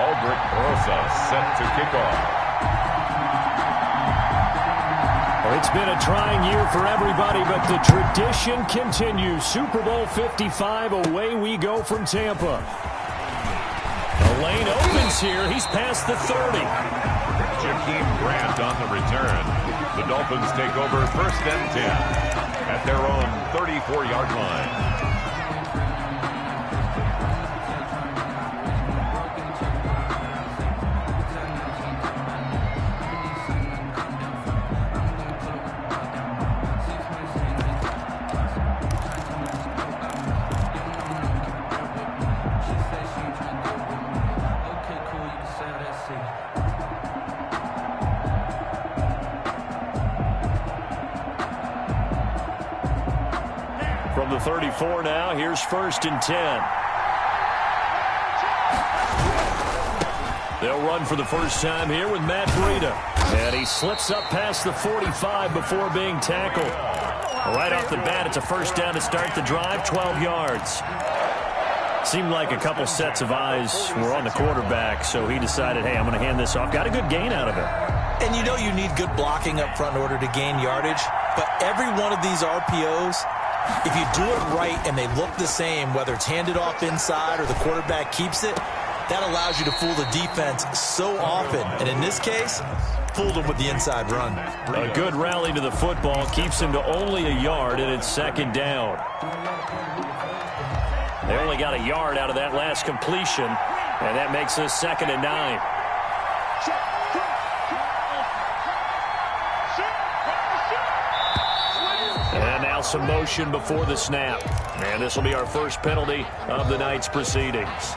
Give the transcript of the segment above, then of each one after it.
Aldrich Rosa set to kick off. Well, it's been a trying year for everybody, but the tradition continues. Super Bowl 55, away we go from Tampa. The lane opens here. He's past the 30. Jakeem Grant on the return. The Dolphins take over 1st and 10 at their own 34-yard line. From the 34 now, here's 1st and 10. They'll run for the first time here with Matt Breida. And he slips up past the 45 before being tackled. Right off the bat, it's a first down to start the drive, 12 yards. Seemed like a couple sets of eyes were on the quarterback, so he decided, hey, I'm going to hand this off. Got a good gain out of it. And you know you need good blocking up front in order to gain yardage. But every one of these RPOs, if you do it right and they look the same, whether it's handed off inside or the quarterback keeps it, that allows you to fool the defense so often. And in this case, fooled them with the inside run. A good rally to the football keeps him to only a yard, and it's 2nd down. They only got a yard out of that last completion, and that makes us 2nd and 9. And now some motion before the snap. And this will be our first penalty of the night's proceedings.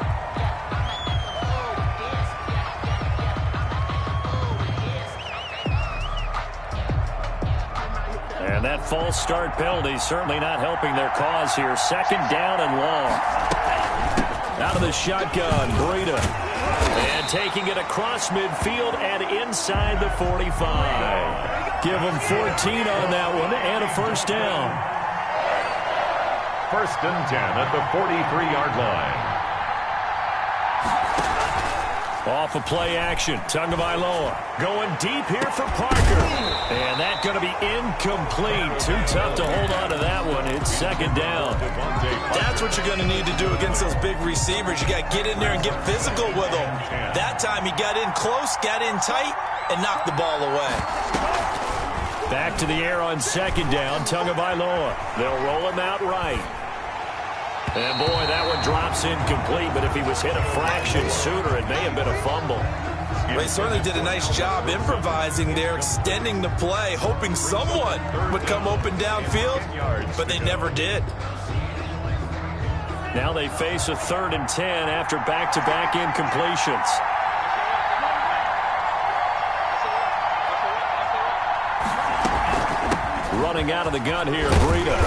And that false start penalty certainly not helping their cause here. 2nd down and long. Out of the shotgun, Breida. And taking it across midfield and inside the 45. Give them 14 on that one and a first down. 1st and 10 at the 43-yard line. Off of play action, Tagovailoa going deep here for Parker. And that's going to be incomplete. Too tough to hold on to that one. It's 2nd down. That's what you're going to need to do against those big receivers. You got to get in there and get physical with them. That time he got in close, got in tight, and knocked the ball away. Back to the air on 2nd down, Tagovailoa. They'll roll him out right. And, boy, that one drops incomplete, but if he was hit a fraction sooner, it may have been a fumble. They certainly did a nice job improvising there, extending the play, hoping someone would come open downfield, but they never did. Now they face a 3rd and 10 after back-to-back incompletions. Running out of the gun here, Breida.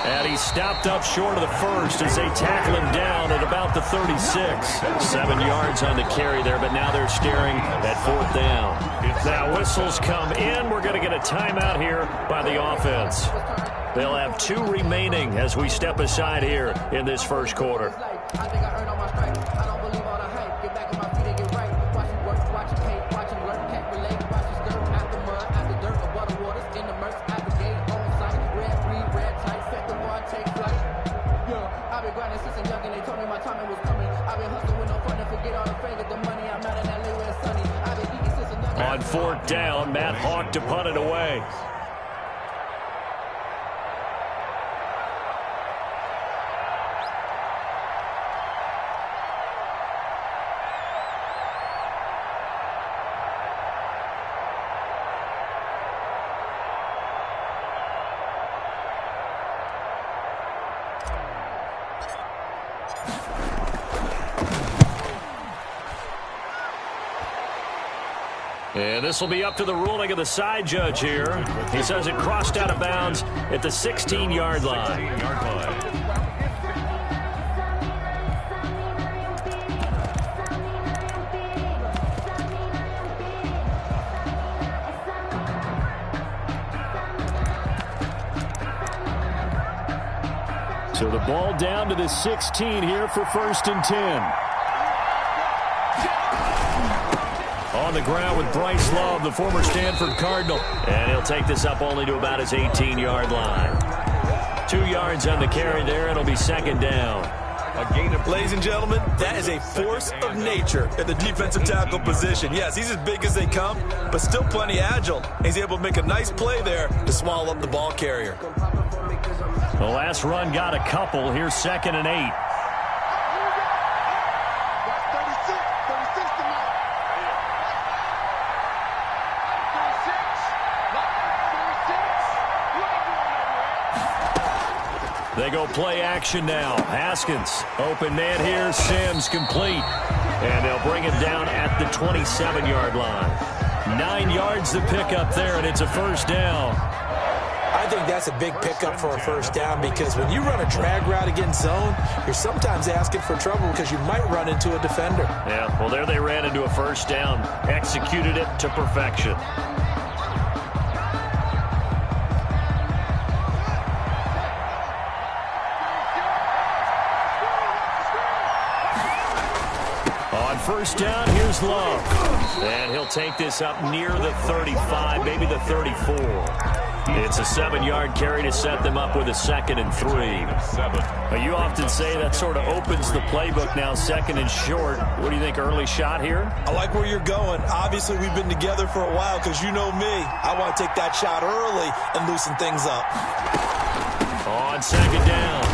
And he stopped up short of the first as they tackle him down at about the 36. 7 yards on the carry there, but now they're staring at 4th down. Now whistles come in. We're going to get a timeout here by the offense. They'll have 2 remaining as we step aside here in this first quarter. On 4th down, Matt Hawk to punt it away. And this will be up to the ruling of the side judge here. He says it crossed out of bounds at the 16-yard line. So the ball down to the 16 here for 1st and 10. On the ground with Bryce Love, the former Stanford Cardinal. And he'll take this up only to about his 18-yard line. 2 yards on the carry there. It'll be second down. Ladies and gentlemen, that is a force of nature at the defensive tackle position. Yes, he's as big as they come, but still plenty agile. He's able to make a nice play there to swallow up the ball carrier. The last run got a couple. Here's 2nd and 8. They go play action now. Haskins, open man here. Sims complete. And they'll bring him down at the 27-yard line. 9 yards to pick up there, and it's a first down. I think that's a big pickup for a first down because when you run a drag route against zone, you're sometimes asking for trouble because you might run into a defender. Yeah, well, there they ran into a first down. Executed it to perfection. First down, here's Love. And he'll take this up near the 35, maybe the 34. It's a 7-yard carry to set them up with a 2nd and 3. Now, you often say that sort of opens the playbook now, 2nd and short. What do you think, early shot here? I like where you're going. Obviously, we've been together for a while because you know me. I want to take that shot early and loosen things up. On 2nd down,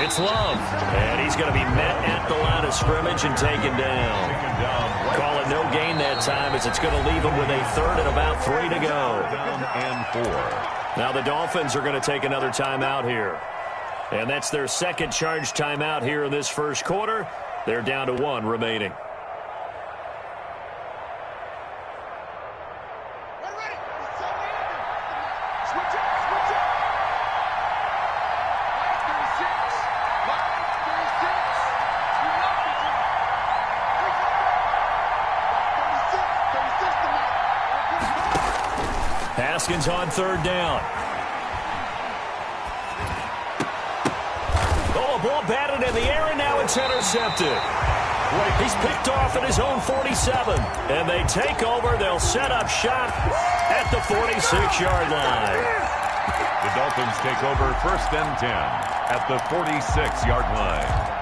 it's Love. And he's going to be met at the line of scrimmage and taken down. Call it no gain that time as it's going to leave him with a 3rd and about 3 to go. And 4. Now the Dolphins are going to take another timeout here. And that's their 2nd charge timeout here in this first quarter. They're down to 1 remaining. Haskins on 3rd down. Oh, a ball batted in the air, and now it's intercepted. He's picked off at his own 47. And they take over. They'll set up shop at the 46-yard line. The Dolphins take over 1st and 10 at the 46-yard line.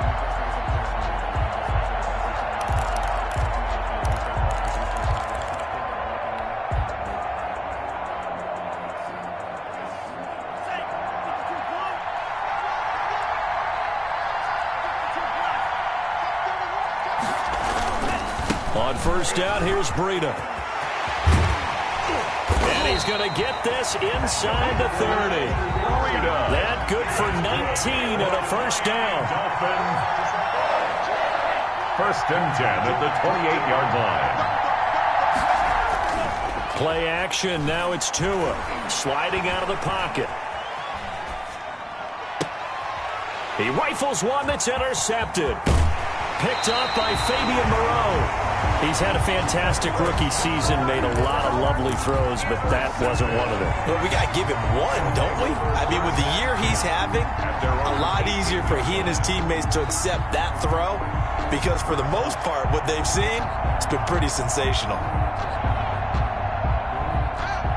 On 1st down, here's Breida. And he's going to get this inside the 30. That good for 19 and a first down. 1st and 10 at the 28-yard line. Play action. Now it's Tua sliding out of the pocket. He rifles one that's intercepted. Picked up by Fabian Moreau. He's had a fantastic rookie season, made a lot of lovely throws, but that wasn't one of them. Well, we got to give him one, don't we? I mean, with the year he's having, a lot easier for he and his teammates to accept that throw because for the most part, what they've seen, it's been pretty sensational.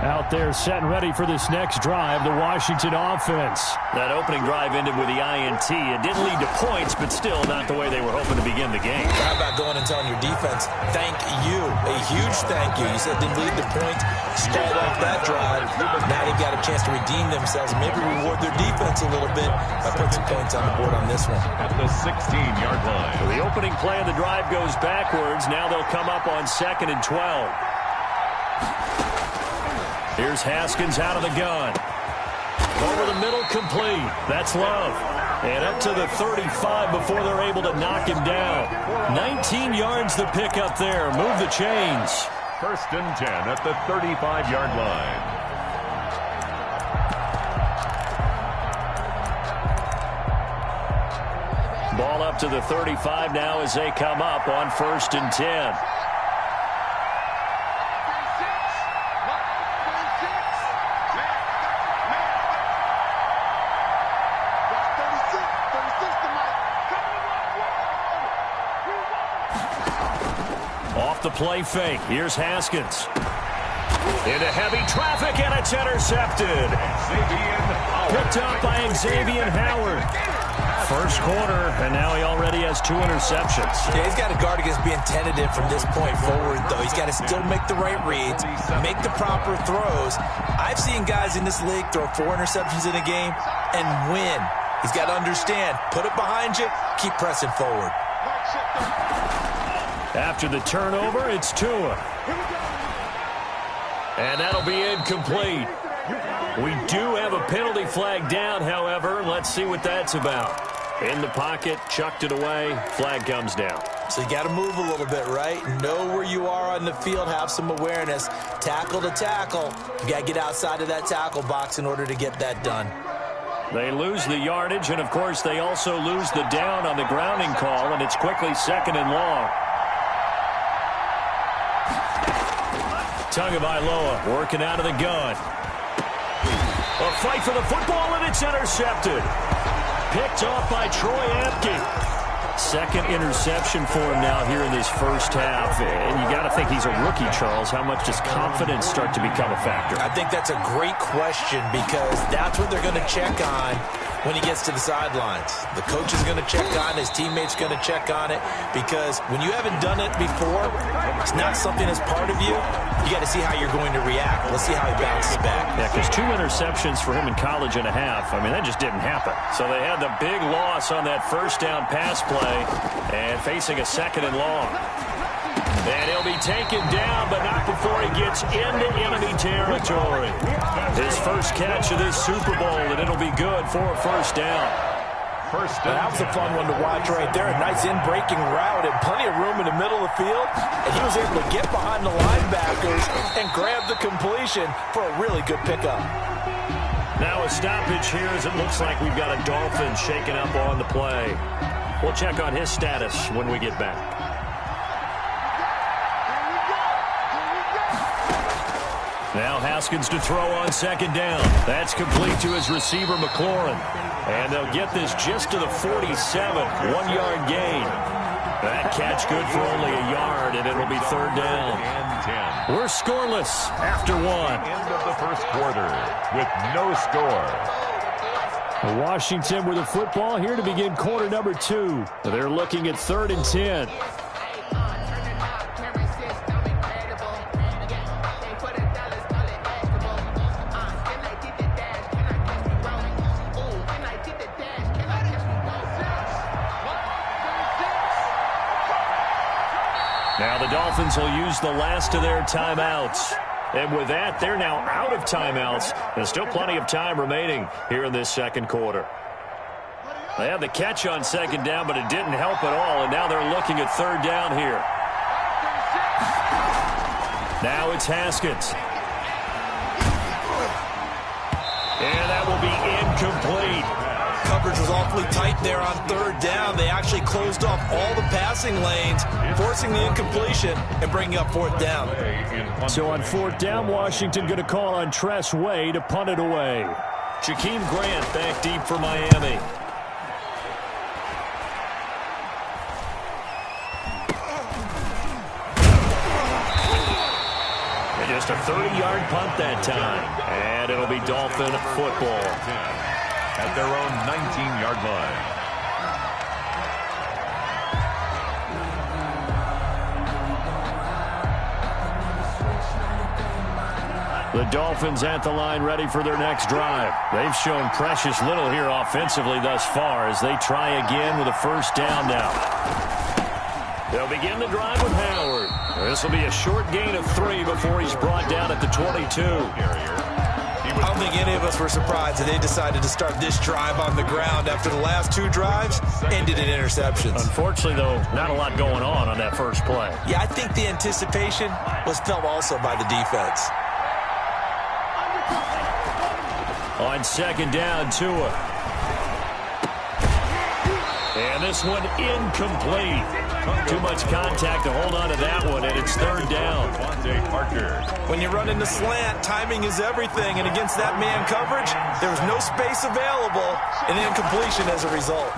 Out there set and ready for this next drive, the Washington offense. That opening drive ended with the INT. It didn't lead to points, but still not the way they were hoping to begin the game. How about going and telling your defense, thank you, a huge thank you. You said didn't lead to points, stalled off that drive. Now they've got a chance to redeem themselves and maybe reward their defense a little bit by putting some points on the board on this one. At the 16-yard line. So the opening play of the drive goes backwards. Now they'll come up on 2nd and 12. Here's Haskins out of the gun. Over the middle, complete. That's Love. And up to the 35 before they're able to knock him down. 19 yards to pick up there. Move the chains. 1st and 10 at the 35-yard line. Ball up to the 35 now as they come up on 1st and 10. Off the play fake. Here's Haskins. Into heavy traffic, and it's intercepted. Picked up by Xavier Howard. First quarter, and now he already has 2 interceptions. Yeah, he's got to guard against being tentative from this point forward, though. He's got to still make the right reads, make the proper throws. I've seen guys in this league throw 4 interceptions in a game and win. He's got to understand, put it behind you, keep pressing forward. After the turnover, it's Tua. And that'll be incomplete. We do have a penalty flag down, however. Let's see what that's about. In the pocket, chucked it away, flag comes down. So you got to move a little bit, right? Know where you are on the field, have some awareness. Tackle to tackle. You got to get outside of that tackle box in order to get that done. They lose the yardage, and of course they also lose the down on the grounding call, and it's quickly 2nd and long. Tagovailoa working out of the gun. A fight for the football, and it's intercepted. Picked off by Troy Apke. 2nd interception for him now here in this first half. And you got to think he's a rookie, Charles. How much does confidence start to become a factor? I think that's a great question because that's what they're going to check on when he gets to the sidelines. The coach is going to check on it. His teammates going to check on it because when you haven't done it before, it's not something that's part of you. You got to see how you're going to react. Let's see how he bounces back. Yeah, because 2 interceptions for him in college and a half. I mean, that just didn't happen. So they had the big loss on that first down pass play and facing a 2nd and long. And he'll be taken down, but not before he gets into enemy territory. His first catch of this Super Bowl, and it'll be good for a first down. That was a fun one to watch right there. A nice in-breaking route and plenty of room in the middle of the field. And he was able to get behind the linebackers and grab the completion for a really good pickup. Now a stoppage here as it looks like we've got a Dolphin shaking up on the play. We'll check on his status when we get back. Now Haskins to throw on 2nd down. That's complete to his receiver, McLaurin. And they'll get this just to the 47, 1-yard gain. That catch good for only a yard, and it'll be 3rd down. And 10. We're scoreless after 1. End of the first quarter with no score. Washington with the football here to begin quarter number 2. They're looking at 3rd and 10. Now the Dolphins will use the last of their timeouts. And with that, they're now out of timeouts. There's still plenty of time remaining here in this second quarter. They had the catch on 2nd down, but it didn't help at all. And now they're looking at 3rd down here. Now it's Haskins. And that will be incomplete. Coverage was awfully tight there on 3rd down. They actually closed off all the passing lanes, forcing the incompletion and bringing up 4th down. So on 4th down, Washington going to call on Tress Way to punt it away. Jakeem Grant back deep for Miami. And just a 30-yard punt that time. And it'll be Dolphin football. At their own 19-yard line. The Dolphins at the line ready for their next drive. They've shown precious little here offensively thus far as they try again with a 1st down now. They'll begin the drive with Howard. This will be a short gain of 3 before he's brought down at the 22. I don't think any of us were surprised that they decided to start this drive on the ground after the last 2 drives ended in interceptions. Unfortunately, though, not a lot going on that first play. Yeah, I think the anticipation was felt also by the defense. On 2nd down, Tua. And this one incomplete. Too much contact to hold on to that one, and it's 3rd down. When you run into slant, timing is everything, and against that man coverage, there was no space available, and incompletion as a result.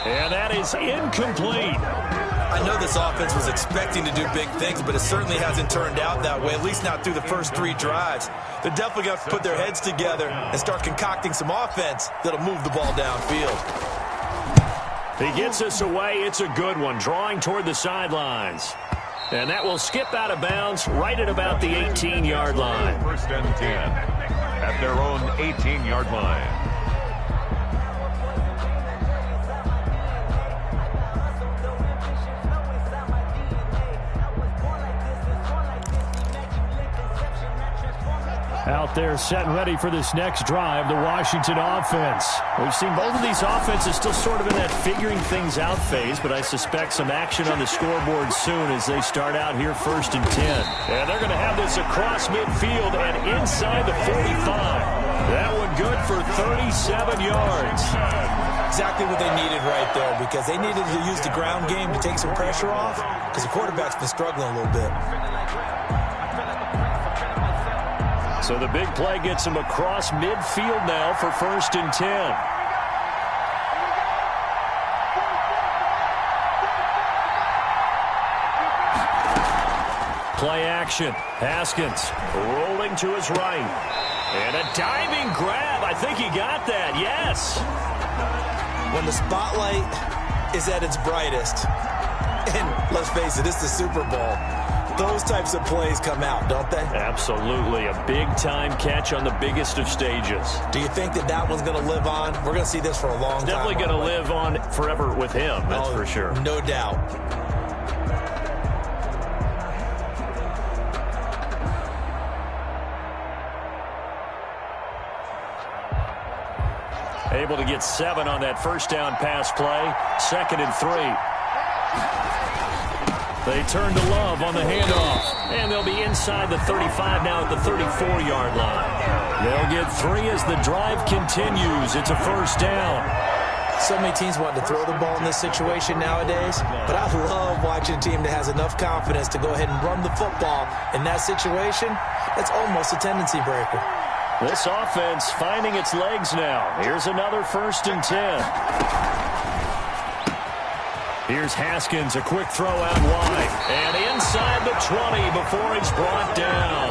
And that is incomplete. I know this offense was expecting to do big things, but it certainly hasn't turned out that way, at least not through the first 3 drives. They're definitely going to put their heads together and start concocting some offense that'll move the ball downfield. He gets us away. It's a good one, drawing toward the sidelines. And that will skip out of bounds right at about the 18-yard line. First and 10 at their own 18-yard line. Out there set and ready for this next drive, the Washington offense. We've seen both of these offenses still sort of in that figuring things out phase, but I suspect some action on the scoreboard soon as they start out here first and 10. And they're going to have this across midfield and inside the 45. That one good for 37 yards. Exactly what they needed right there, because they needed to use the ground game to take some pressure off, because the quarterback's been struggling a little bit. So the big play gets him across midfield now for first and 10. Play action. Haskins rolling to his right. And a diving grab. I think he got that. Yes. When the spotlight is at its brightest, and let's face it, it's the Super Bowl, those types of plays come out, don't they? Absolutely. A big-time catch on the biggest of stages. Do you think that that one's going to live on? We're going to see this for a long time. Definitely going to live on forever with him, that's for sure. No doubt. Able to get 7 on that first down pass play. 2nd and 3. They turn to Love on the handoff. And they'll be inside the 35 now at the 34-yard line. They'll get 3 as the drive continues. It's a first down. So many teams want to throw the ball in this situation nowadays, but I love watching a team that has enough confidence to go ahead and run the football. In that situation, that's almost a tendency breaker. This offense finding its legs now. Here's another first and 10. Here's Haskins, a quick throw out wide. And inside the 20 before he's brought down.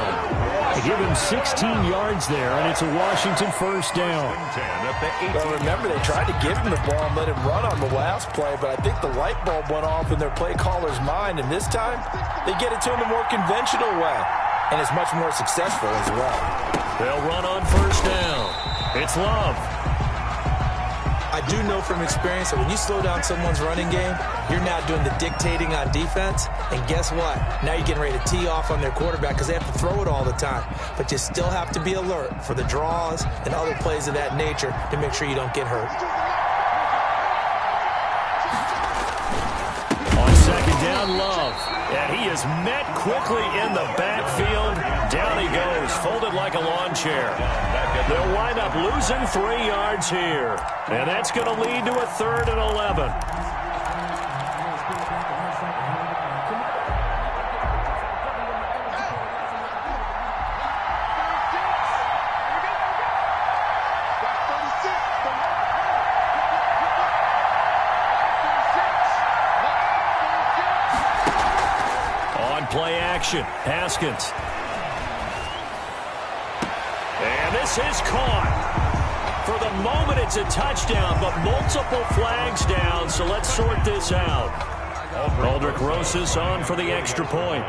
They give him 16 yards there, and it's a Washington first down. Well, remember, they tried to give him the ball and let him run on the last play, but I think the light bulb went off in their play caller's mind, and this time they get it to him the more conventional way, and it's much more successful as well. They'll run on first down. It's Love. I do know from experience that when you slow down someone's running game, you're now doing the dictating on defense. And guess what? Now you're getting ready to tee off on their quarterback because they have to throw it all the time. But you still have to be alert for the draws and other plays of that nature to make sure you don't get hurt. On second down, Love. And he is met quickly in the backfield. Down he goes, folded like a lawn chair. They'll wind up losing 3 yards here. And that's going to lead to a 3rd and 11. On play action, Haskins. And this is caught. For the moment, it's a touchdown, but multiple flags down, so let's sort this out. Aldrich Rosas on for the extra point.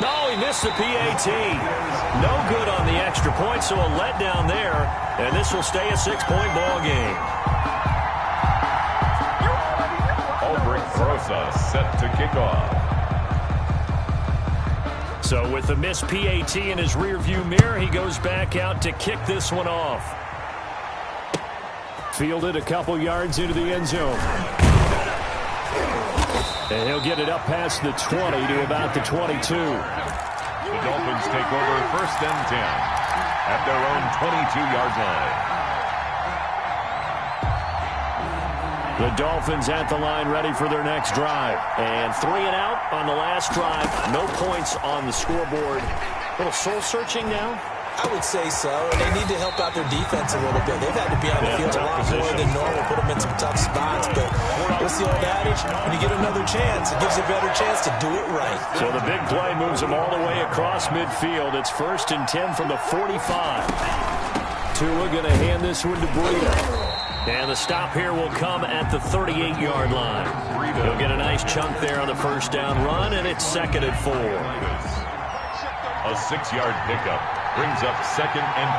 No, he missed the PAT. No good on the extra point, so a letdown there, and this will stay a 6-point ball game. Aldrich Rosas set to kick off. So with the missed PAT in his rearview mirror, he goes back out to kick this one off. Fielded a couple yards into the end zone. And he'll get it up past the 20 to about the 22. The Dolphins take over first and 10 at their own 22-yard line. The Dolphins at the line ready for their next drive. And 3 and out on the last drive. No points on the scoreboard. A little soul-searching now? I would say so, and they need to help out their defense a little bit. They've had to be on the field a lot more than normal, put them in some tough spots. But what's the old adage? When you get another chance, it gives you a better chance to do it right. So the big play moves them all the way across midfield. It's 1st and 10 from the 45. Tua going to hand this one to Breida. And the stop here will come at the 38-yard line. He'll get a nice chunk there on the first down run, and it's 2nd and 4. A 6-yard pickup brings up 2nd and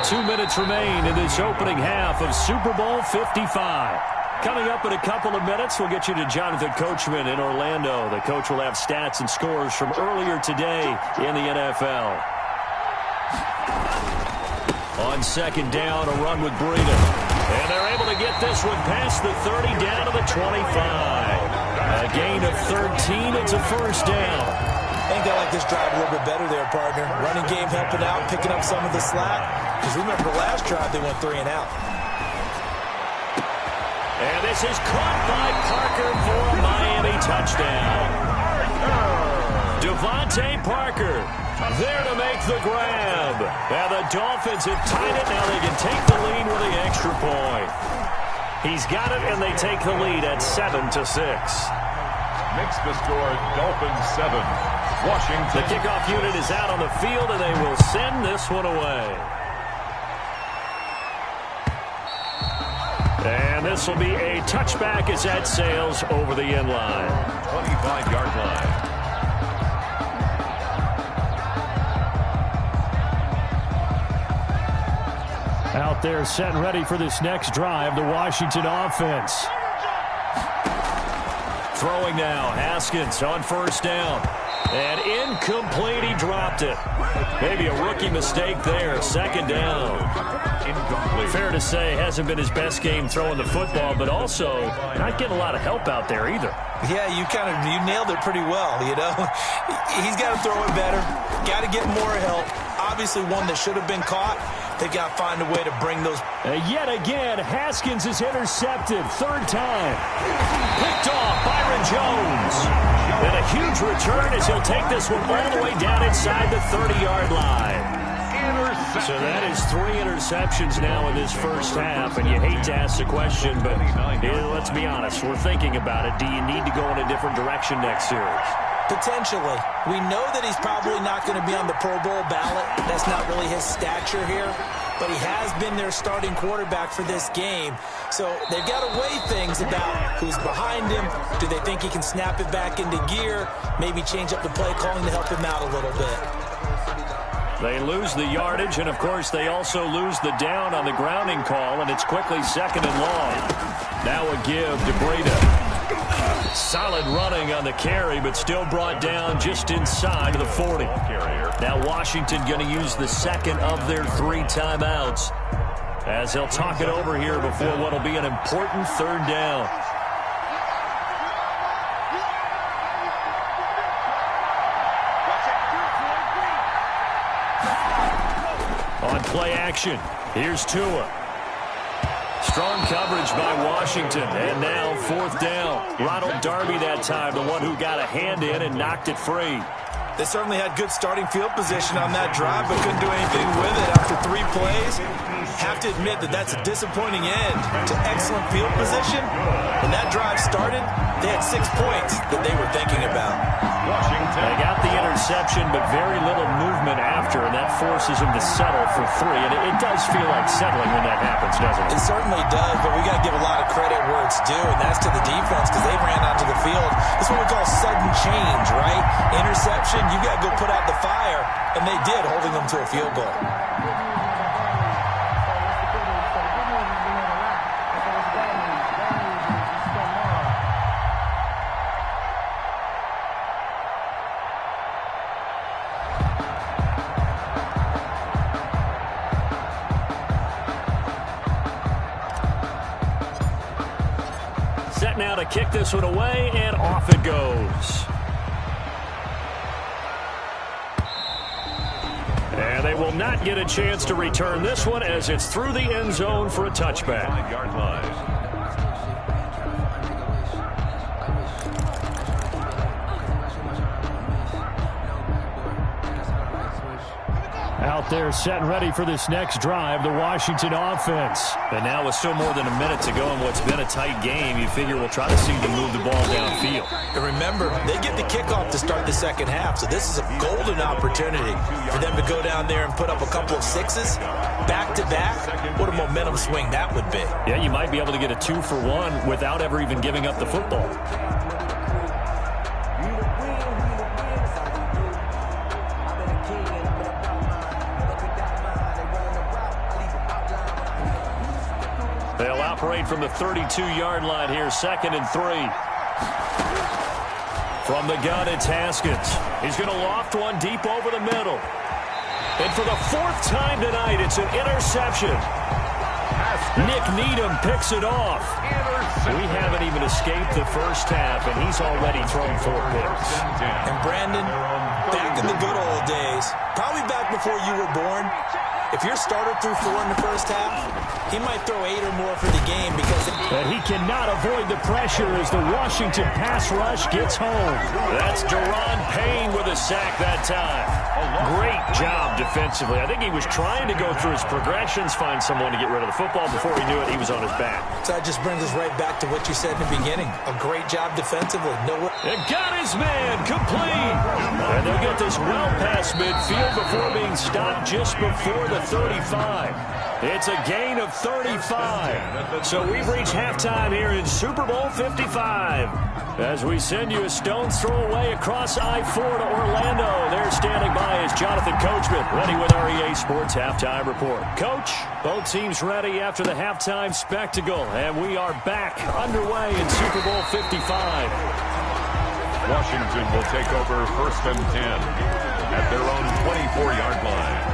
4. 2 minutes remain in this opening half of Super Bowl 55. Coming up in a couple of minutes, we'll get you to Jonathan Coachman in Orlando. The coach will have stats and scores from earlier today in the NFL. On 2nd down, a run with Breida. And they're able to get this one past the 30 down to the 25. A gain of 13. It's a first down. I think they like this drive a little bit better there, partner. Running game helping out, picking up some of the slack. Because remember, the last drive they went 3 and out. And this is caught by Parker for a Miami touchdown. Devontae Parker there to make the grab. And the Dolphins have tied it. Now they can take the lead with the extra point. He's got it, and they take the lead at 7-6. Makes the score Dolphins 7. Washington. The kickoff unit is out on the field, and they will send this one away. And this will be a touchback as that sails over the end line. 25-yard line. Out there set and ready for this next drive, the Washington offense. Throwing now, Haskins on first down. And incomplete, he dropped it. Maybe a rookie mistake there, 2nd down. Incomplete. Fair to say, hasn't been his best game throwing the football, but also not getting a lot of help out there either. Yeah, you nailed it pretty well, you know. He's got to throw it better, got to get more help. Obviously one that should have been caught. They've got to find a way to bring those. Yet again, Haskins is intercepted. 3rd time. Picked off, Byron Jones. And a huge return as he'll take this one all the way down inside the 30-yard line. So that is 3 interceptions now in this first half, and you hate to ask the question, but let's be honest, we're thinking about it. Do you need to go in a different direction next series? Potentially. We know that he's probably not going to be on the Pro Bowl ballot. That's not really his stature here. But he has been their starting quarterback for this game. So they've got to weigh things about who's behind him. Do they think he can snap it back into gear? Maybe change up the play calling to help him out a little bit. They lose the yardage, and, of course, they also lose the down on the grounding call, and it's quickly 2nd and long. Now a give to Breida. Solid running on the carry, but still brought down just inside of the 40. Now Washington going to use the 2nd of their 3 timeouts as they'll talk it over here before what will be an important 3rd down. On play action, here's Tua. Strong coverage by Washington, and now 4th down. Ronald Darby that time, the one who got a hand in and knocked it free. They certainly had good starting field position on that drive, but couldn't do anything with it after 3 plays. Have to admit that that's a disappointing end to excellent field position. When that drive started, they had 6 points that they were thinking about. Washington. They got the interception, but very little movement after, and that forces them to settle for 3. And it does feel like settling when that happens, doesn't it? It certainly does, but we got to give a lot of credit where it's due, and that's to the defense because they ran onto the field. It's what we call sudden change, right? Interception, you got to go put out the fire, and they did, holding them to a field goal. Set now to kick this one away, and off it goes. And they will not get a chance to return this one as it's through the end zone for a touchback. 5-yard line. Out there set and ready for this next drive, the Washington offense. And now with still more than a minute to go in what's been a tight game, you figure we'll try to see them move the ball downfield. And remember, they get the kickoff to start the second half, so this is a golden opportunity for them to go down there and put up a couple of sixes back-to-back. What a momentum swing that would be. Yeah, you might be able to get a 2-for-1 without ever even giving up the football. They'll operate from the 32-yard line here, 2nd and 3. From the gun, it's Haskins. He's going to loft one deep over the middle. And for the 4th time tonight, it's an interception. Nick Needham picks it off. We haven't even escaped the first half, and he's already thrown 4 picks. And Brandon, back in the good old days, probably back before you were born, if your starter threw 4 in the first half, he might throw 8 or more for the game because... But he cannot avoid the pressure as the Washington pass rush gets home. That's Deron Payne with a sack that time. Great job defensively. I think he was trying to go through his progressions, find someone to get rid of the football. Before he knew it, he was on his back. So that just brings us right back to what you said in the beginning. A great job defensively. And got his man complete. And they'll get this well past midfield before being stopped just before the 35. It's a gain of 35. So we've reached halftime here in Super Bowl 55. As we send you a stone's throw away across I-4 to Orlando. There standing by is Jonathan Coachman, ready with our EA Sports Halftime Report. Coach, both teams ready after the halftime spectacle. And we are back underway in Super Bowl 55. Washington will take over 1st and 10 at their own 24-yard line.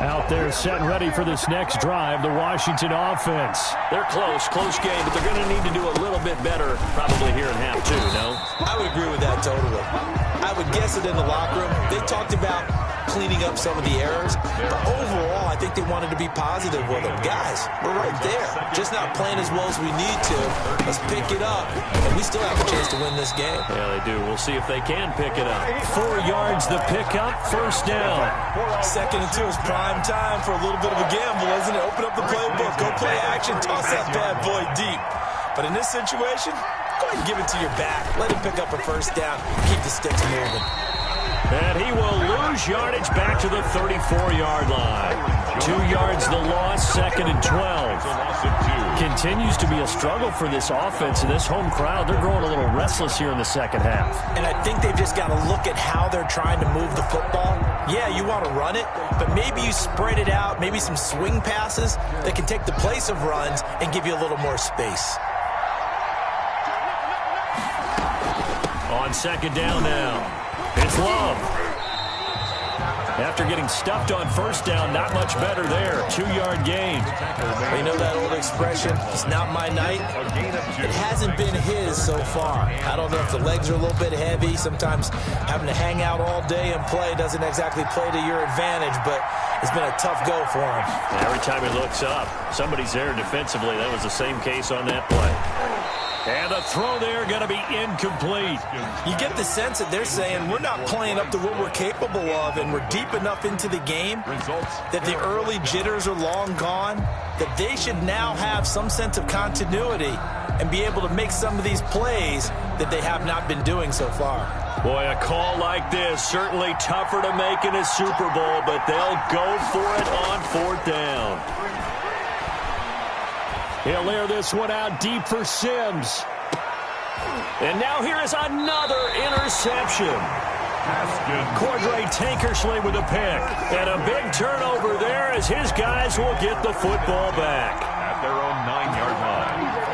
Out there set and ready for this next drive, the Washington offense. They're close game, but they're going to need to do a little bit better probably here in half 2, no? I would agree with that totally. I would guess it in the locker room. They talked about cleaning up some of the errors, but overall, I think they wanted to be positive with them. Guys, we're right there. Just not playing as well as we need to. Let's pick it up, and we still have a chance to win this game. Yeah, they do. We'll see if they can pick it up. 4 yards the pickup, 1st down. 2nd and 2 is prime time for a little bit of a gamble, isn't it? Open up the playbook, go play action, toss that bad boy deep. But in this situation, go ahead and give it to your back. Let him pick up a 1st down. Keep the sticks moving. And he will lose yardage back to the 34-yard line. 2 yards the loss, 2nd and 12. Continues to be a struggle for this offense and this home crowd. They're growing a little restless here in the second half. And I think they've just got to look at how they're trying to move the football. Yeah, you want to run it, but maybe you spread it out, maybe some swing passes that can take the place of runs and give you a little more space. On 2nd down now. It's Love. After getting stuffed on 1st down, not much better there. 2-yard gain. You know that old expression, it's not my night? It hasn't been his so far. I don't know if the legs are a little bit heavy. Sometimes having to hang out all day and play doesn't exactly play to your advantage, but it's been a tough go for him. Every time he looks up, somebody's there defensively. That was the same case on that play. And the throw there going to be incomplete. You get the sense that they're saying we're not playing up to what we're capable of, and we're deep enough into the game that the early jitters are long gone, that they should now have some sense of continuity and be able to make some of these plays that they have not been doing so far. Boy, a call like this, certainly tougher to make in a Super Bowl, but they'll go for it on 4th down. He'll air this one out deep for Sims. And now here is another interception. Cordray Tankersley with a pick. And a big turnover there as his guys will get the football back. At their own 9-yard line.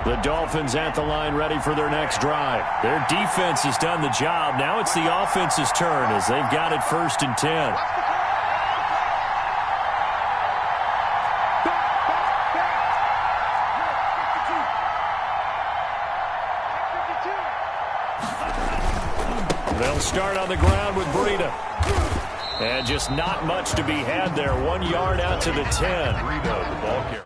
The Dolphins at the line ready for their next drive. Their defense has done the job. Now it's the offense's turn as they've got it 1st and 10. They'll start on the ground with Breida. And just not much to be had there. 1 yard out to the 10. The ball carrier.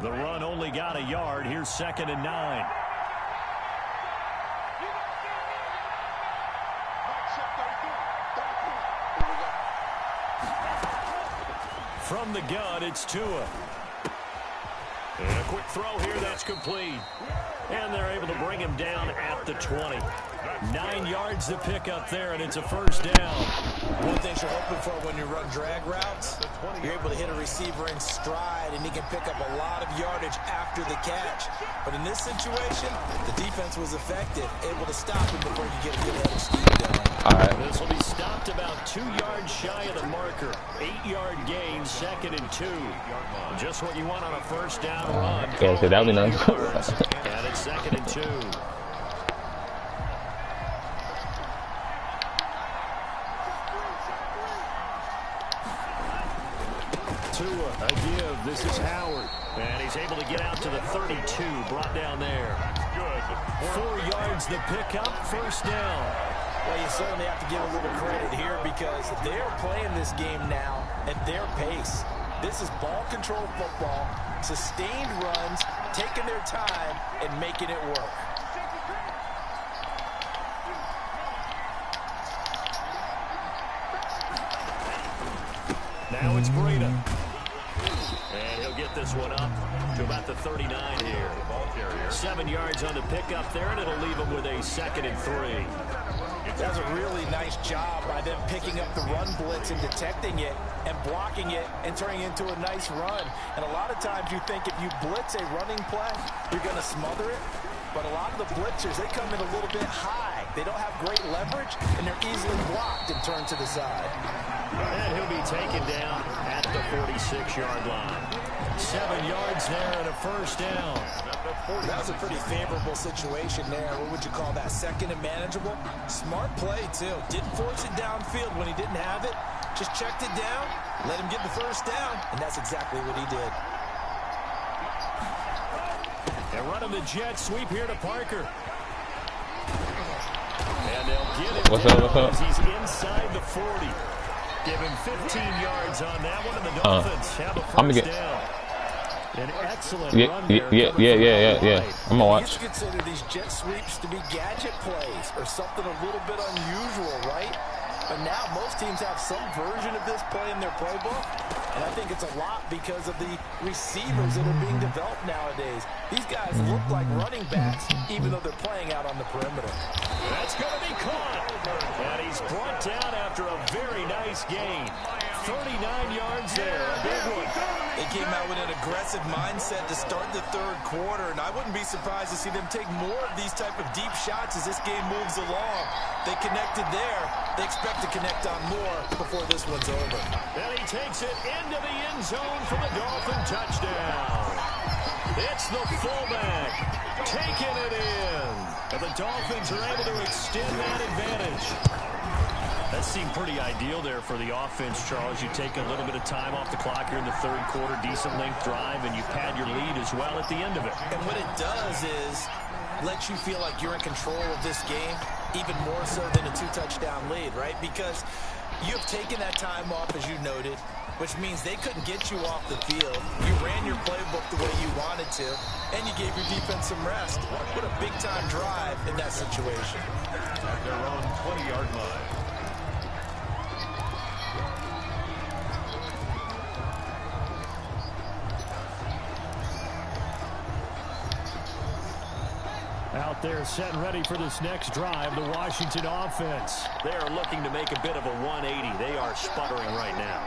The run only got a yard. Here's 2nd and 9. From the gun, it's Tua. And a quick throw here, that's complete. And they're able to bring him down at the 20. 9 yards to pick up there, and it's a first down. One thing you're hoping for when you run drag routes, you're able to hit a receiver in stride, and he can pick up a lot of yardage after the catch. But in this situation, the defense was effective, able to stop him before he could get a good head of steam going. All right. This will be stopped about 2 yards shy of the marker. 8-yard gain, 2nd and 2. Just what you want on a first down run. Okay, so that'll be nice. And it's 2nd and 2. Tua, a give. This is Howard. And he's able to get out to the 32. Brought down there. 4 yards the pickup. First down. Well, you certainly have to give a little credit here because they're playing this game now at their pace. This is ball control football, sustained runs, taking their time, and making it work. Now it's Breida. And he'll get this one up to about the 39 here. 7 yards on the pickup there, and it'll leave him with a 2nd and 3. That was a really nice job by them picking up the run blitz and detecting it and blocking it and turning it into a nice run. And a lot of times you think if you blitz a running play, you're going to smother it. But a lot of the blitzers, they come in a little bit high. They don't have great leverage, and they're easily blocked and turned to the side. And he'll be taken down at the 46-yard line. 7 yards there and a first down. That was a pretty favorable situation there. What would you call that? 2nd and manageable? Smart play, too. Didn't force it downfield when he didn't have it. Just checked it down, let him get the first down, and that's exactly what he did. They're running the jet sweep here to Parker. And they'll get him down as he's inside the 40. Give him 15 yards on that one, and the Dolphins have a first down. An excellent run there. Yeah. I'm gonna watch. You consider these jet sweeps to be gadget plays or something a little bit unusual, right? But now most teams have some version of this play in their playbook, and I think it's a lot because of the receivers that are being developed nowadays. These guys look like running backs, even though they're playing out on the perimeter. That's going to be caught, and he's brought down after a very nice gain. 39 yards there, a big one. They came out with an aggressive mindset to start the third quarter, and I wouldn't be surprised to see them take more of these type of deep shots as this game moves along. They connected there. They expect to connect on more before this one's over. And he takes it into the end zone for the Dolphin touchdown. It's the fullback taking it in. And the Dolphins are able to extend that advantage. That seemed pretty ideal there for the offense, Charles. You take a little bit of time off the clock here in the third quarter, decent length drive, and you pad your lead as well at the end of it. And what it does is let you feel like you're in control of this game, even more so than a 2-touchdown lead, right? Because you have taken that time off, as you noted, which means they couldn't get you off the field. You ran your playbook the way you wanted to, and you gave your defense some rest. What a big-time drive in that situation. At their own 20-yard line. Out there set and ready for this next drive, the Washington offense. They are looking to make a bit of a 180. They are sputtering right now.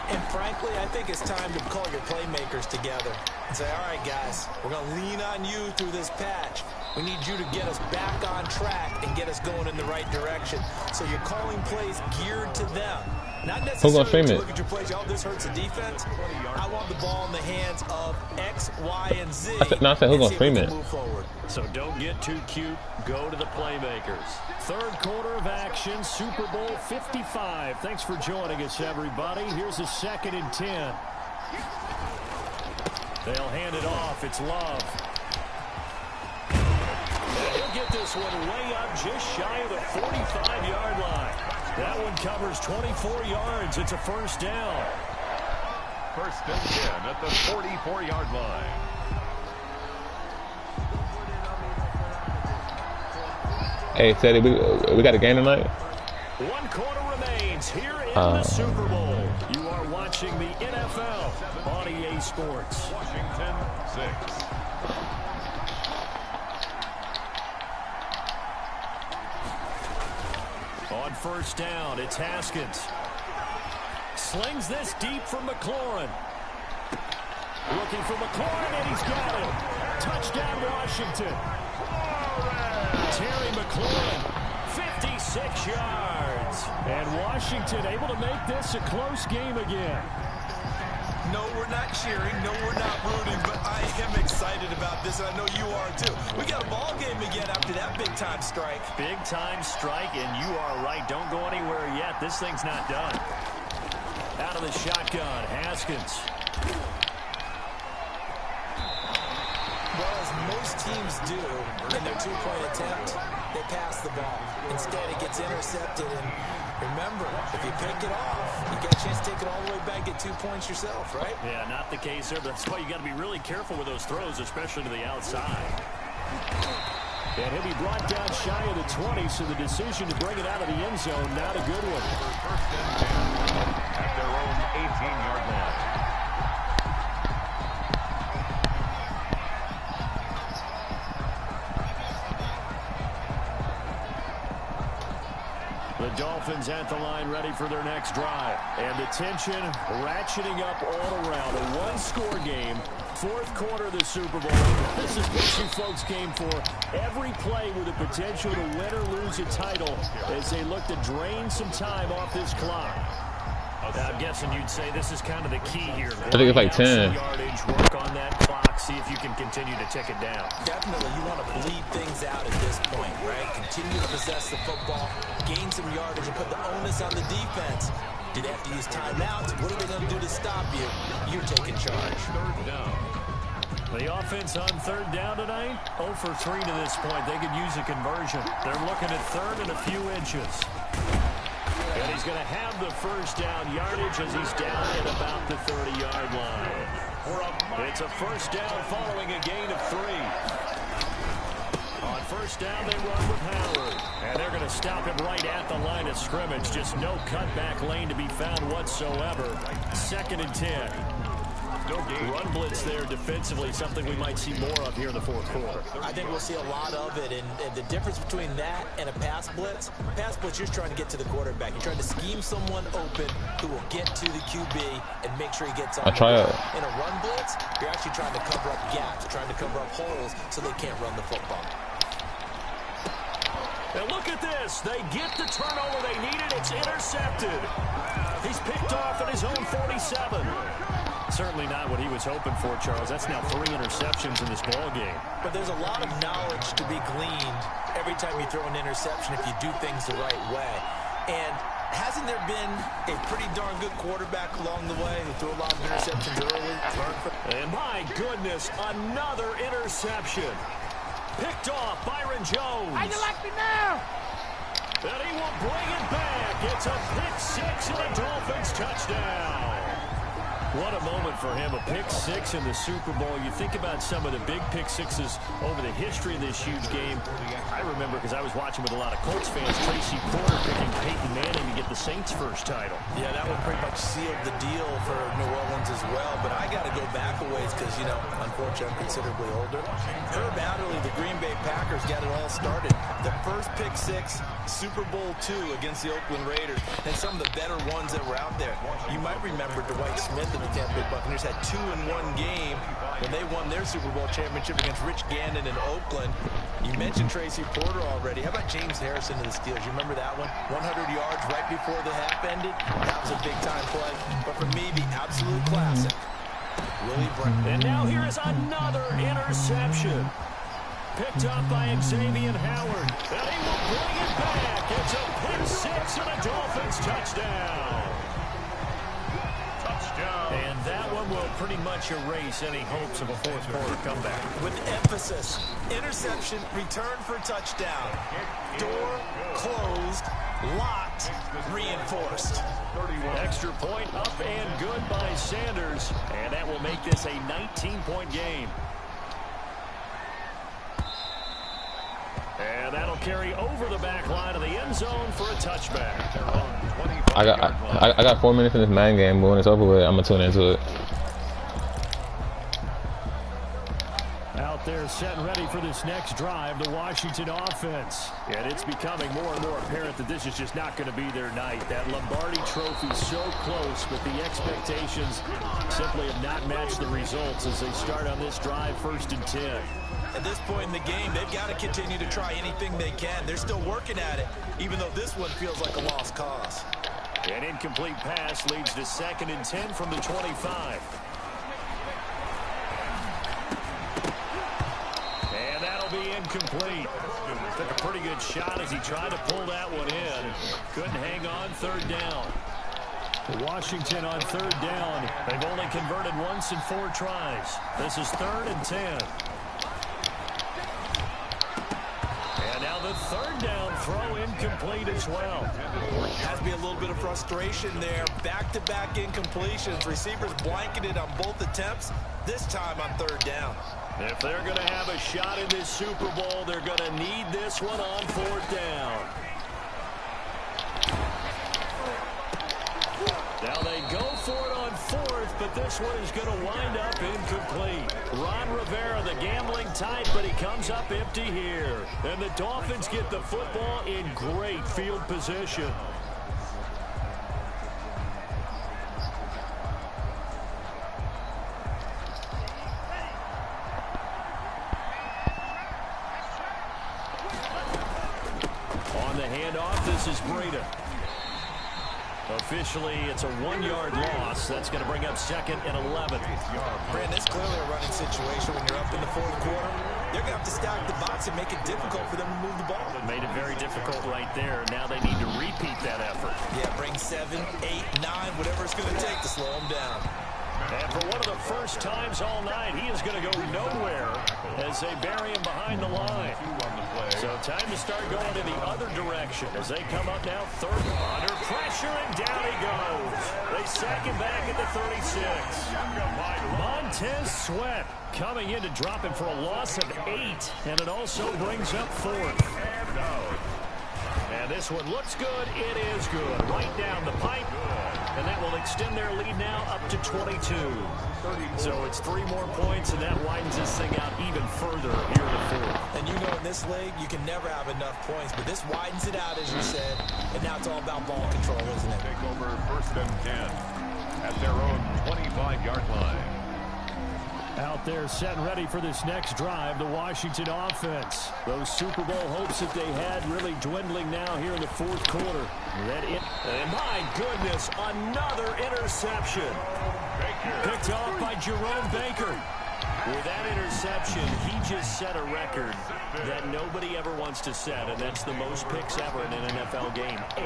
And frankly, I think it's time to call your playmakers together and say, all right, guys, we're going to lean on you through this patch. We need you to get us back on track and get us going in the right direction. So you're calling plays geared to them. Not Who's gonna stream necessarily to it? look at your plays. Oh, this hurts the defense. I want the ball in the hands of X, Y, and Z. I said who's gonna stream it? Move forward. So don't get too cute. Go to the playmakers. Third quarter of action, Super Bowl 55. Thanks for joining us, everybody. Here's a 2nd and 10. They'll hand it off. It's Love. And he'll get this one way up just shy of the 45-yard line. That one covers 24 yards. It's a first down. First and 10 at the 44-yard line. Hey, Teddy, we got a game tonight? 1 quarter remains here in the Super Bowl. You are watching the NFL on EA Sports. Washington 6. On first down, it's Haskins. Slings this deep from McLaurin. Looking for McLaurin, and he's got it. Touchdown, Washington. Terry McLaurin, 56 yards. And Washington able to make this a close game again. No, we're not cheering. No, we're not rooting. But I am excited about this, and I know you are too. We got a ball game again after that big-time strike. Big-time strike, and you are right. Don't go anywhere yet. This thing's not done. Out of the shotgun, Haskins. Well, as most teams do in their two-point attempt, they pass the ball. Instead, it gets intercepted. And remember, if you pick it off, you get a chance to take it all the way back, get 2 points yourself, right? Yeah, not the case there. That's why you got to be really careful with those throws, especially to the outside. And he'll be brought down shy of the 20, so the decision to bring it out of the end zone, not a good one. First and 10 at their own 18-yard line. The Dolphins at the line ready for their next drive. And the tension ratcheting up all around. A one-score game. 4th quarter of the Super Bowl. This is what you folks came for. Every play with the potential to win or lose a title as they look to drain some time off this clock. I'm guessing you'd say this is kind of the key here. I think it's like 10. Yardage, work on that clock, see if you can continue to tick it down. Definitely, you want to bleed things out at this point, right? Continue to possess the football, gain some yardage, and put the onus on the defense. Do they have to use timeouts? What are they going to do to stop you? You're taking charge. Third down. The offense on 3rd down tonight, 0 for 3 to this point. They could use a conversion. They're looking at 3rd and a few inches. And he's going to have the first down yardage as he's down at about the 30-yard line. It's a first down following a gain of 3. On first down, they run with Howard. And they're going to stop him right at the line of scrimmage. Just no cutback lane to be found whatsoever. 2nd and 10. Run blitz there defensively, something we might see more of here in the 4th quarter. I think we'll see a lot of it, and the difference between that and a pass blitz, you're trying to get to the quarterback. You're trying to scheme someone open who will get to the QB and make sure he gets on. I try it. In a run blitz, you're actually trying to cover up gaps, trying to cover up holes so they can't run the football. And look at this. They get the turnover they needed. It's intercepted. He's picked off at his own 47. Certainly not what he was hoping for, Charles. That's now 3 interceptions in this ball game. But there's a lot of knowledge to be gleaned every time you throw an interception if you do things the right way. And hasn't there been a pretty darn good quarterback along the way who threw a lot of interceptions early? And my goodness, another interception. Picked off Byron Jones. How you like me now? And he will bring it back. It's a pick-6 and a Dolphins touchdown. What a moment for him, a pick-6 in the Super Bowl. You think about some of the big pick-6s over the history of this huge game. I remember, because I was watching with a lot of Colts fans, Tracy Porter picking Peyton Manning to get the Saints' first title. Yeah, that one pretty much sealed the deal for New Orleans as well. But I got to go back a ways because, unfortunately, I'm considerably older. Herb Adderley, the Green Bay Packers, got it all started. The first pick-6, Super Bowl II against the Oakland Raiders, and some of the better ones that were out there. You might remember Dwight Smith and the Tampa Bay Buccaneers had 2 in one game when they won their Super Bowl championship against Rich Gannon in Oakland. You mentioned Tracy Porter already. How about James Harrison to the Steelers? You remember that one? 100 yards right before the half ended. That was a big-time play. But for me, the absolute classic, Willie Brown. And now here is another interception. Picked up by Xavier Howard. And he will bring it back. It's a pick six and a Dolphins touchdown. And that one will pretty much erase any hopes of a fourth quarter comeback. With emphasis, interception, return for touchdown. Door closed, locked, reinforced. Extra point up and good by Sanders. And that will make this a 19-point game. And that'll carry over the back line of the end zone for a touchback. I got 4 minutes in this man game, but when it's over with, I'm gonna tune into it. Out there set and ready for this next drive, the Washington offense. And it's becoming more and more apparent that this is just not going to be their night. That Lombardi trophy so close, but the expectations simply have not matched the results as they start on this drive 1st and 10. At this point in the game, they've got to continue to try anything they can. They're still working at it, even though this one feels like a lost cause. An incomplete pass leads to 2nd and 10 from the 25. And that'll be incomplete. Took a pretty good shot as he tried to pull that one in. Couldn't hang on 3rd down. Washington on 3rd down. They've only converted once in 4 tries. This is 3rd and 10. The 3rd down throw incomplete as well. Has to be a little bit of frustration there. Back-to-back incompletions. Receivers blanketed on both attempts, this time on 3rd down. If they're going to have a shot in this Super Bowl, they're going to need this one on 4th down. Now they go for it on 4th, but this one is going to wind up incomplete. Ron Rivera, the gambling type, but he comes up empty here. And the Dolphins get the football in great field position. On the handoff, this is Breida. Officially, it's a 1-yard loss. That's going to bring up 2nd and 11. Brand, that's clearly a running situation when you're up in the 4th quarter. They're going to have to stack the box and make it difficult for them to move the ball. Made it very difficult right there. Now they need to repeat that effort. Yeah, bring 7, 8, 9, whatever it's going to take to slow them down. And for one of the first times all night, he is going to go nowhere as they bury him behind the line. So time to start going in the other direction as they come up now 3rd. Under pressure, and down he goes. They sack him back at the 36. Montez Sweat coming in to drop him for a loss of 8. And it also brings up 4th. And this one looks good. It is good. Right down the pipe. And that will extend their lead now up to 22. So it's 3 more points, and that widens this thing out even further here in the 4th. And you know in this league, you can never have enough points, but this widens it out, as you said. And now it's all about ball control, isn't it? Take over 1st and 10 at their own 25-yard line. Out there set and ready for this next drive, the Washington offense. Those Super Bowl hopes that they had really dwindling now here in the 4th quarter. And my goodness, another interception. Picked off by Jerome Baker. With that interception, he just set a record that nobody ever wants to set, and that's the most picks ever in an NFL game. 8.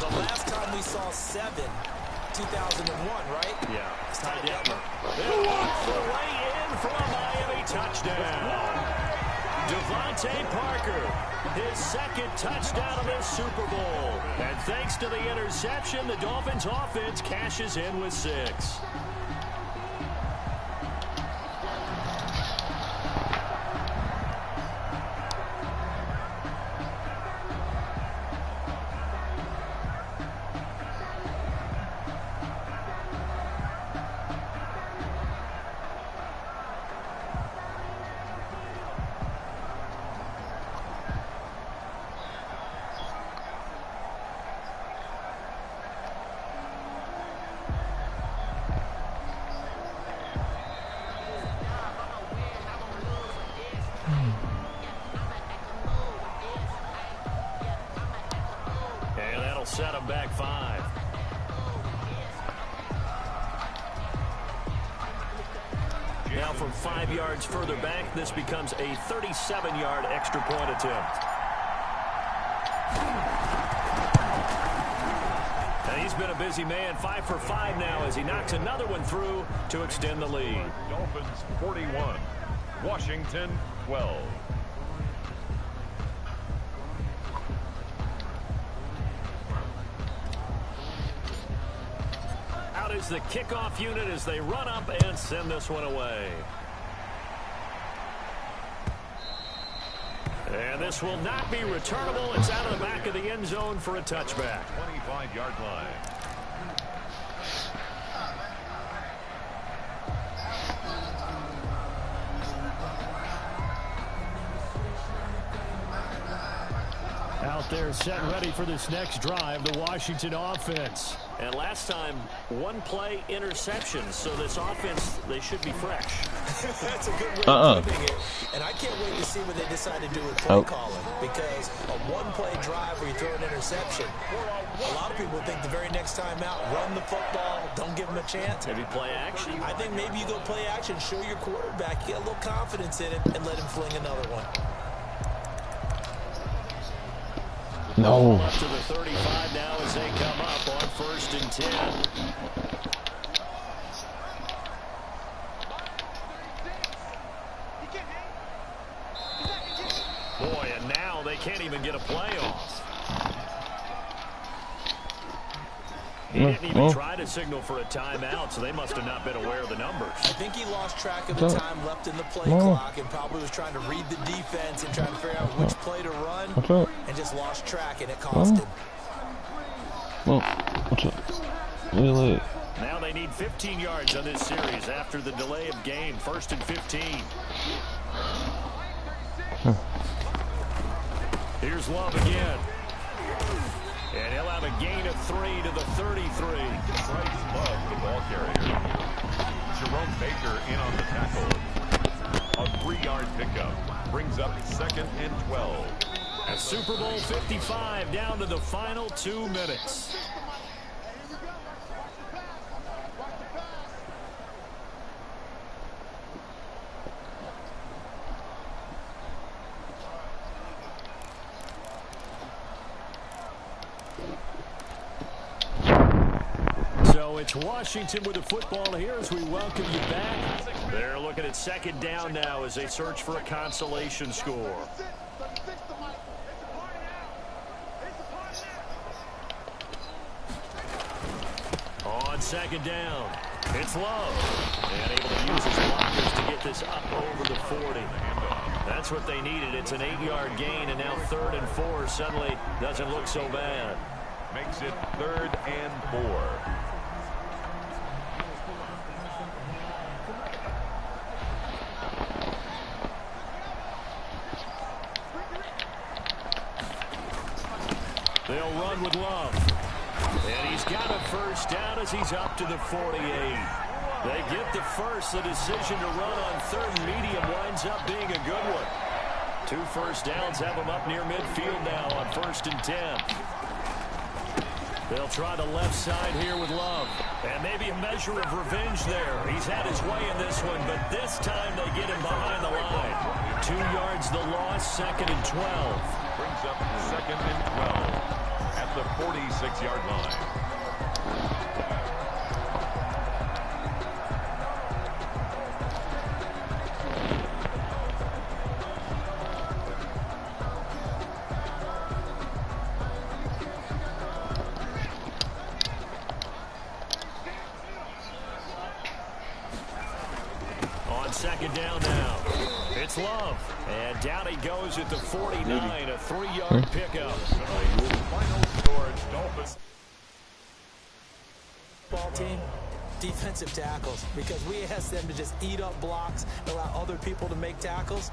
The last time we saw 7, 2001, right? Yeah. Ty Detmer. It walks the way in for a Miami touchdown. Devontae Parker, his 2nd touchdown of this Super Bowl. And thanks to the interception, the Dolphins offense cashes in with 6. set them back 5. Now from 5 yards further back, this becomes a 37-yard extra point attempt. And he's been a busy man, 5 for 5 now as he knocks another one through to extend the lead. Dolphins 41, Washington 12. Out is the kickoff unit as they run up and send this one away. And this will not be returnable. It's out of the back of the end zone for a touchback. 25-yard line. Out there set and ready for this next drive, the Washington offense. And last time, one play interception. So this offense, they should be fresh. That's a good way of putting it. And I can't wait to see what they decide to do with play calling. Because a one-play drive where you throw an interception, a lot of people think the very next time out, run the football, don't give them a chance. Maybe play action. I think maybe you go play action, show your quarterback, get a little confidence in it, and let him fling another one. No. Up to the 35 now as they come up on 1st and 10. Boy, and now they can't even get a play off. He didn't even try to signal for a timeout, so they must have not been aware of the numbers. I think he lost track of the time left in the play clock and probably was trying to read the defense and trying to figure out which play to run and just lost track, and it cost him. Really? Now they need 15 yards on this series after the delay of game. 1st and 15. Here's Love again. And he'll have a gain of 3 to the 33. Bryce Love, the ball carrier. Jerome Baker in on the tackle. A 3-yard pickup brings up 2nd and 12. A Super Bowl 55 down to the final 2 minutes. It's Washington with the football here as we welcome you back. They're looking at 2nd down now as they search for a consolation score. On 2nd down, it's Love. And able to use his blockers to get this up over the 40. That's what they needed. It's an 8-yard gain, and now 3rd and 4 suddenly doesn't look so bad. Makes it 3rd and 4. They'll run with Love. And he's got a 1st down as he's up to the 48. They get the first. The decision to run on 3rd and medium winds up being a good one. 2 first downs have him up near midfield now on 1st and 10. They'll try the left side here with Love. And maybe a measure of revenge there. He's had his way in this one, but this time they get him behind the line. 2 yards the loss, 2nd and 12. Brings up 2nd and 12 at the 46-yard line. On 2nd down now, it's Love. And down he goes at the 49, a 3-yard pickup. Final score, Dolphins. Ball team, defensive tackles, because we asked them to just eat up blocks and allow other people to make tackles.